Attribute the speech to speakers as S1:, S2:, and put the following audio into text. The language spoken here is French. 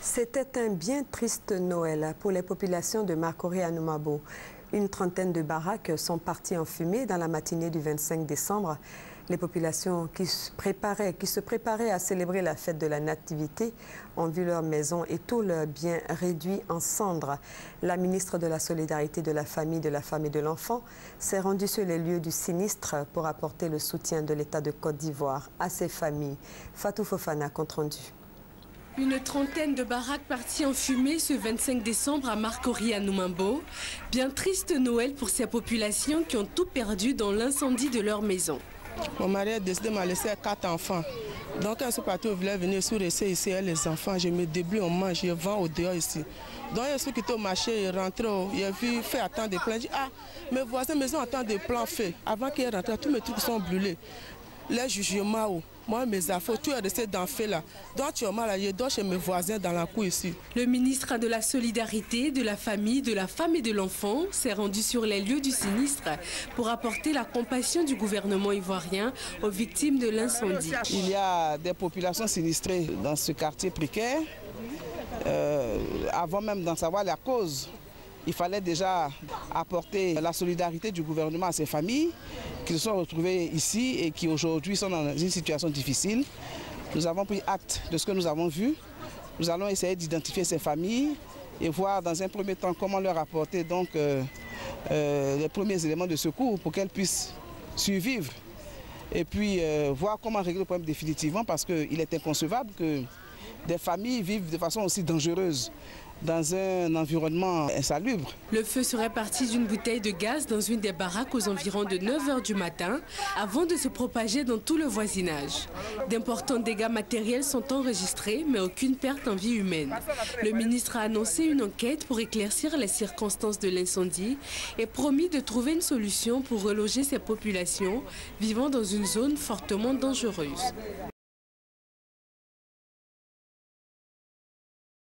S1: C'était un bien triste Noël pour les populations de Marcory-Anoumabo. Une trentaine de baraques sont parties en fumée dans la matinée du 25 décembre. Les populations qui se préparaient à célébrer la fête de la Nativité ont vu leurs maisons et tous leurs biens réduits en cendres. La ministre de la Solidarité, de la Famille et de l'Enfant s'est rendue sur les lieux du sinistre pour apporter le soutien de l'État de Côte d'Ivoire à ces familles. Fatou Fofana, compte rendu.
S2: Une trentaine de baraques parties en fumée ce 25 décembre à Marcory-Anoumabo. Bien triste Noël pour ces populations qui ont tout perdu dans l'incendie de leur maison.
S3: Mon mari a décidé de me laisser 4 enfants. Donc quand ce partout voulait venir sur ici avec les enfants, je me débrouille, on mange, je vends au dehors ici. Donc il y a ceux qui étaient au marché, ils rentraient, il a vu fait attendre des plans. Je dis, ah, mes voisins maison attendent des plans faits. Avant qu'ils rentrent, tous mes trucs sont brûlés. Les jugements, moi mes affaires, tout est resté dans le feu là. Donc tu as mal à je dors chez mes voisins dans la cour ici.
S2: Le ministre de la Solidarité, de la Famille, de la Femme et de l'Enfant s'est rendu sur les lieux du sinistre pour apporter la compassion du gouvernement ivoirien aux victimes de l'incendie.
S4: Il y a des populations sinistrées dans ce quartier précaire. Avant même d'en savoir la cause, il fallait déjà apporter la solidarité du gouvernement à ces familles qui se sont retrouvées ici et qui aujourd'hui sont dans une situation difficile. Nous avons pris acte de ce que nous avons vu. Nous allons essayer d'identifier ces familles et voir dans un premier temps comment leur apporter donc, les premiers éléments de secours pour qu'elles puissent survivre. Et puis voir comment régler le problème définitivement parce qu'il est inconcevable que des familles vivent de façon aussi dangereuse dans un environnement insalubre.
S2: Le feu serait parti d'une bouteille de gaz dans une des baraques aux environs de 9 h du matin avant de se propager dans tout le voisinage. D'importants dégâts matériels sont enregistrés, mais aucune perte en vie humaine. Le ministre a annoncé une enquête pour éclaircir les circonstances de l'incendie et promis de trouver une solution pour reloger ces populations vivant dans une zone fortement dangereuse.